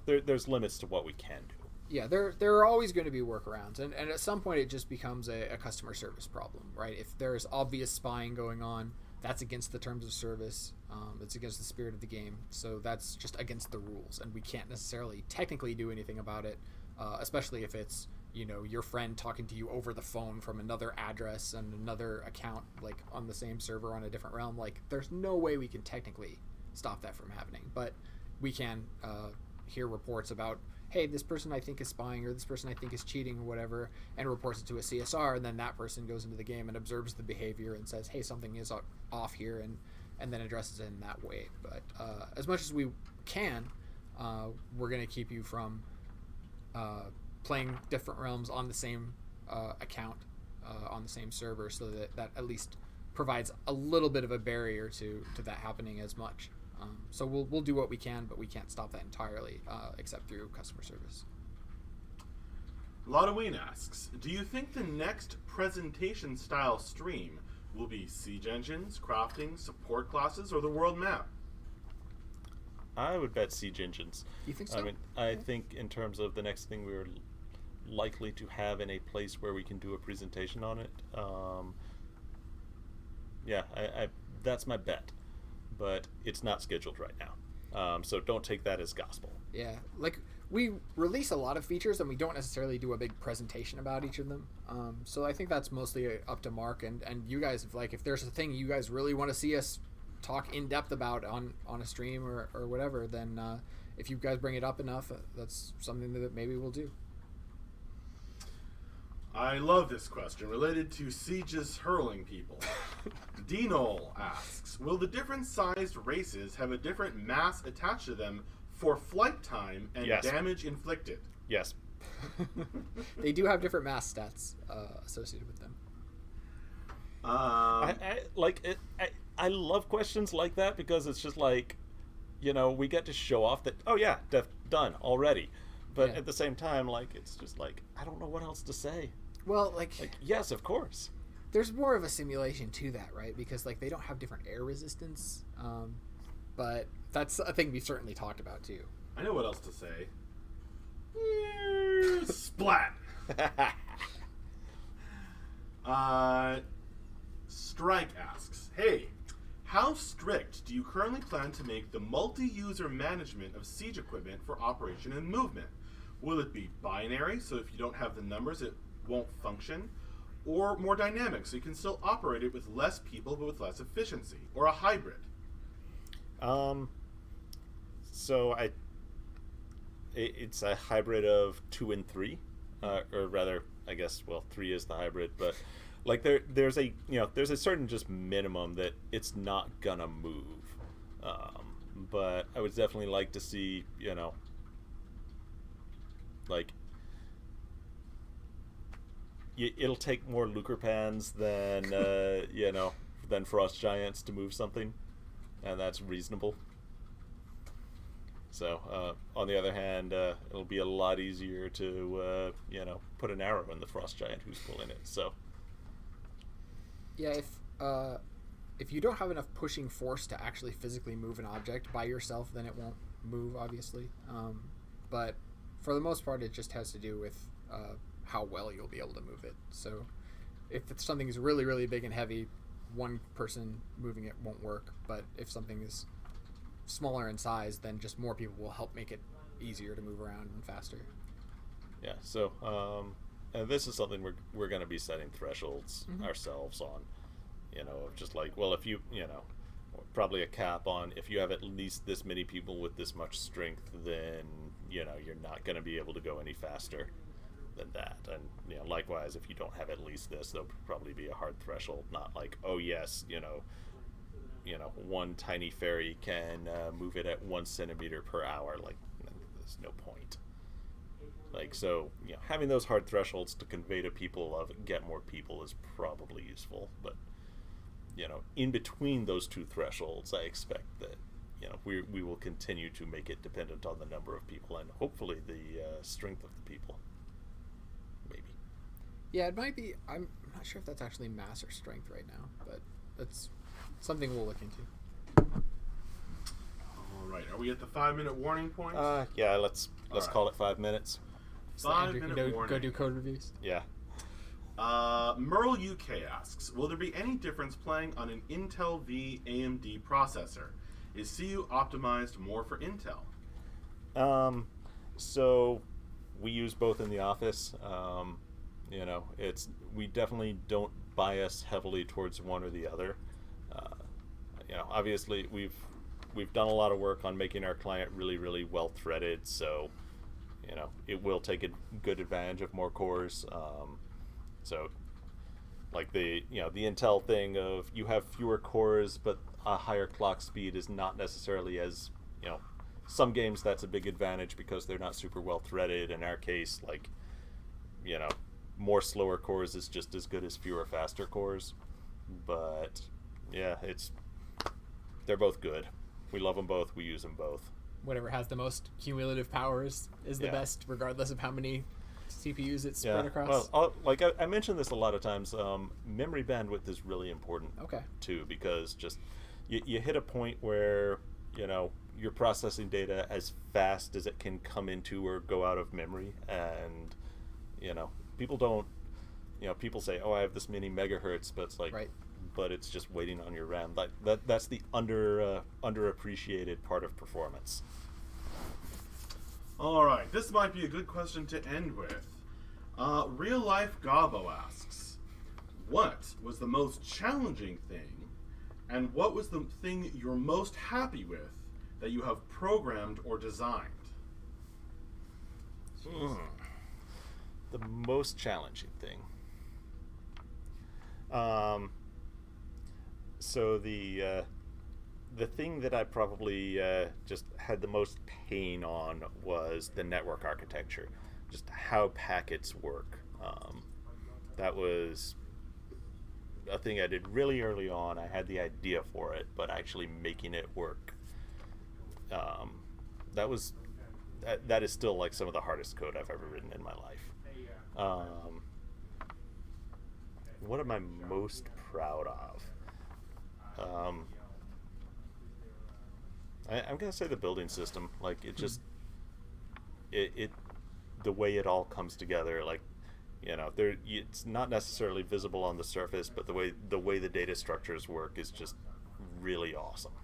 there's limits to what we can do. Yeah, there are always going to be workarounds, and at some point it just becomes a customer service problem, right? If there's obvious spying going on, that's against the terms of service. It's against the spirit of the game, so that's just against the rules, and we can't necessarily technically do anything about it, especially if it's your friend talking to you over the phone from another address and another account, like on the same server on a different realm. Like, there's no way we can technically stop that from happening, but we can hear reports about, hey, this person I think is spying, or this person I think is cheating, or whatever, and reports it to a CSR, and then that person goes into the game and observes the behavior and says, hey, something is off here, and then addresses it in that way. But as much as we can, we're going to keep you from playing different realms on the same account, on the same server, so that at least provides a little bit of a barrier to that happening as much. So we'll do what we can, but we can't stop that entirely, except through customer service. Lotaween asks, do you think the next presentation style stream will be siege engines, crafting, support classes, or the world map? I would bet siege engines. You think so? I think in terms of the next thing we're likely to have in a place where we can do a presentation on it, I that's my bet. But it's not scheduled right now. So don't take that as gospel. Yeah, like we release a lot of features and we don't necessarily do a big presentation about each of them. So I think that's mostly up to Mark and you guys. If there's a thing you guys really want to see us talk in depth about on a stream or whatever, then if you guys bring it up enough, that's something that maybe we'll do. I love this question related to Siege's hurling people. Denol asks, will the different sized races have a different mass attached to them for flight time and damage inflicted? Yes. They do have different mass stats associated with them. I love questions like that because it's just like, we get to show off that, done already. But at the same time, it's just like, I don't know what else to say. Well, yes, of course. There's more of a simulation to that, right? Because they don't have different air resistance, but that's a thing we've certainly talked about too. I know what else to say. Splat. Strike asks, hey, how strict do you currently plan to make the multi-user management of siege equipment for operation and movement? Will it be binary, so if you don't have the numbers, it won't function? Or more dynamic, so you can still operate it with less people but with less efficiency? Or a hybrid? It's a hybrid of 2 and 3, or rather, I guess, 3 is the hybrid, but there's a certain just minimum that it's not gonna move. But I would definitely like to see, it'll take more Lucre pans than than frost giants to move something, and that's reasonable. So on the other hand, it'll be a lot easier to put an arrow in the frost giant who's pulling it. So Yeah, if you don't have enough pushing force to actually physically move an object by yourself, then it won't move, obviously. But for the most part, it just has to do with how well you'll be able to move it. So if something is really, really big and heavy, one person moving it won't work. But if something is smaller in size, then just more people will help make it easier to move around and faster. yeah, so and this is something we're going to be setting thresholds ourselves on. Of just like, well, if you probably a cap on if you have at least this many people with this much strength, then you're not going to be able to go any faster than that. And likewise, if you don't have at least this, there'll probably be a hard threshold. Not like, oh yes, one tiny fairy can move it at 1 centimeter per hour. Like, there's no point. Like, so having those hard thresholds to convey to people of get more people is probably useful. But in between those two thresholds, I expect that we will continue to make it dependent on the number of people and hopefully the strength of the people. Maybe. Yeah, it might be. I'm not sure if that's actually mass or strength right now, but that's something we'll look into. All right. Are we at the 5-minute warning point? Yeah. Let's right. call it 5 minutes. So Andrew can 5-minute warning. go do code reviews. Yeah. Merle UK asks, will there be any difference playing on an Intel v AMD processor? Is CU optimized more for Intel? So we use both in the office. We definitely don't bias heavily towards one or the other. Obviously we've done a lot of work on making our client really, really well threaded. So, it will take a good advantage of more cores. So, like the Intel thing of you have fewer cores, but a higher clock speed is not necessarily as, some games that's a big advantage because they're not super well threaded. In our case, like, more slower cores is just as good as fewer faster cores. But yeah, they're both good. We love them both. We use them both. Whatever has the most cumulative powers is the best, regardless of how many CPUs it's spread across. Well, I mentioned this a lot of times. Memory bandwidth is really important. Okay. Too, because just you hit a point where you're processing data as fast as it can come into or go out of memory, and people don't. People say, "Oh, I have this many megahertz," but it's like, right. But it's just waiting on your RAM. Like that's the underappreciated part of performance. All right, this might be a good question to end with. Real Life Gabo asks, what was the most challenging thing, and what was the thing you're most happy with that you have programmed or designed? The most challenging thing. So the thing that I probably just had the most pain on was the network architecture, just how packets work. That was a thing I did really early on. I had the idea for it, but actually making it work, that is still like some of the hardest code I've ever written in my life. What am I most proud of? I'm gonna say the building system. Like it just, it the way it all comes together. Like, it's not necessarily visible on the surface, but the way the data structures work is just really awesome.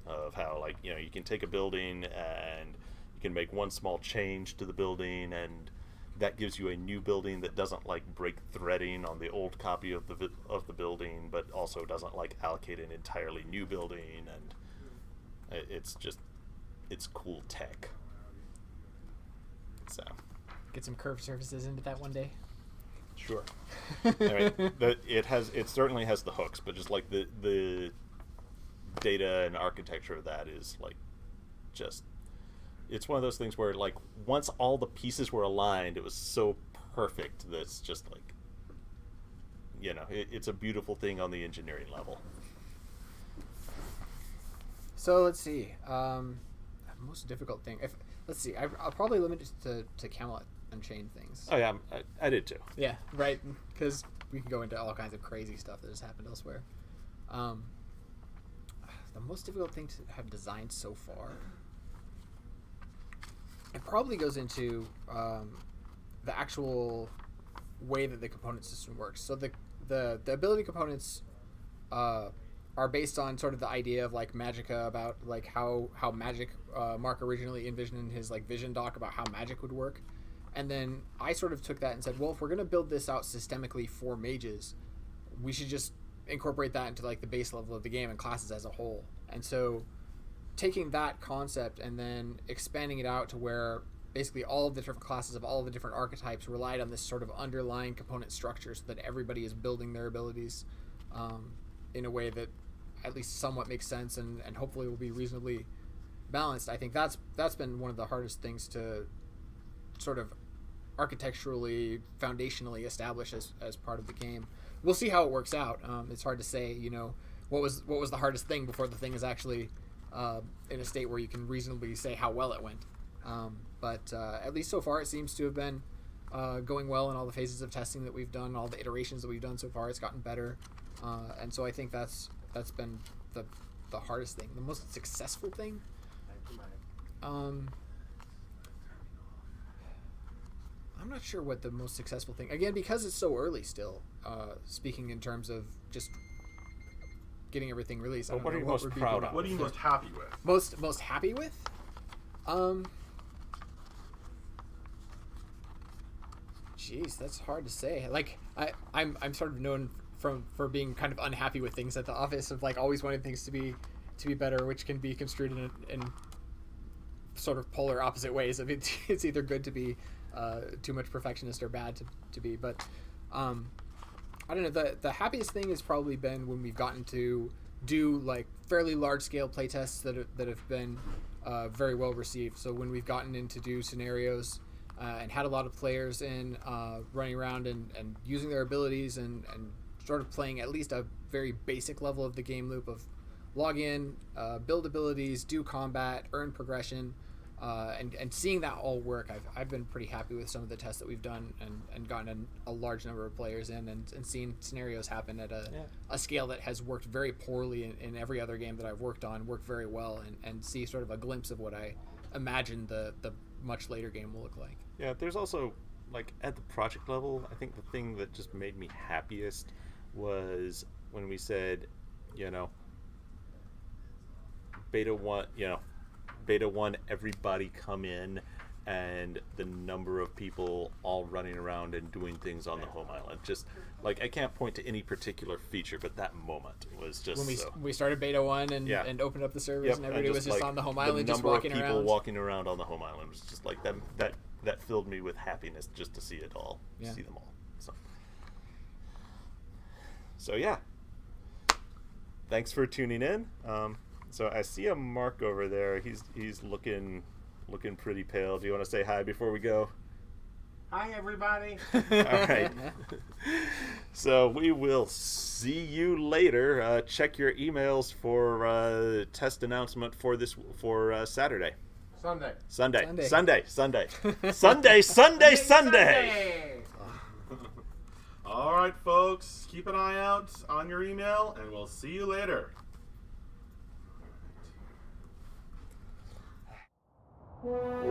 Of how, like, you can take a building and you can make one small change to the building, and that gives you a new building that doesn't like break threading on the old copy of the building, but also doesn't like allocate an entirely new building, and it's cool tech. So Get some curved surfaces into that one day. sure. I mean, it certainly has the hooks, but just like the data and architecture of that is like just. It's one of those things where, like, once all the pieces were aligned, it was so perfect that it's just like it's a beautiful thing on the engineering level. So let's see. Most difficult thing. Let's see. I'll probably limit it to Camelot Unchained things. Oh yeah, I did too. Yeah, right. Because we can go into all kinds of crazy stuff that has happened elsewhere. The most difficult thing to have designed so far, it probably goes into the actual way that the component system works. So the ability components are based on sort of the idea of like Magicka, about like how magic Mark originally envisioned in his like vision doc about how magic would work. And then I sort of took that and said, well, if we're going to build this out systemically for mages, we should just incorporate that into like the base level of the game and classes as a whole. And so taking that concept and then expanding it out to where basically all of the different classes of all of the different archetypes relied on this sort of underlying component structure so that everybody is building their abilities in a way that at least somewhat makes sense and hopefully will be reasonably balanced. I think that's been one of the hardest things to sort of architecturally, foundationally establish as part of the game. We'll see how it works out. It's hard to say, what was the hardest thing before the thing is actually in a state where you can reasonably say how well it went. But at least so far, it seems to have been going well in all the phases of testing that we've done, all the iterations that we've done so far. It's gotten better, and so I think that's been the hardest thing. The most successful thing. I'm not sure what the most successful thing. Again, because it's so early still. Speaking in terms of just getting everything released. What are you most proud of? What are you most happy with? Most happy with? Jeez, that's hard to say. Like I'm sort of known for being kind of unhappy with things at the office, of like always wanting things to be better, which can be construed in sort of polar opposite ways. I mean, it's either good to be too much perfectionist or bad to be. But I don't know. The happiest thing has probably been when we've gotten to do like fairly large scale playtests that have been very well received. So when we've gotten in to do scenarios and had a lot of players in running around and using their abilities and sort of playing at least a very basic level of the game loop of log in, build abilities, do combat, earn progression, and seeing that all work, I've been pretty happy with some of the tests that we've done and gotten a large number of players in and seen scenarios happen at a scale that has worked very poorly in every other game that I've worked on, worked very well, and see sort of a glimpse of what I imagine the much later game will look like. Yeah, there's also, like, at the project level, I think the thing that just made me happiest was when we said, beta 1, everybody come in, and the number of people all running around and doing things on the home island. Just, like, I can't point to any particular feature, but that moment was just when we started beta 1 and opened up the servers, and everybody was just on the home island, just walking around. The number of people walking around on the home island was just like that filled me with happiness just to see it all, see them all. So yeah, thanks for tuning in. So I see a Mark over there. He's looking pretty pale. Do you want to say hi before we go? Hi, everybody. All right. So we will see you later. Check your emails for test announcement for Saturday. Sunday. All right, folks. Keep an eye out on your email, and we'll see you later. All right.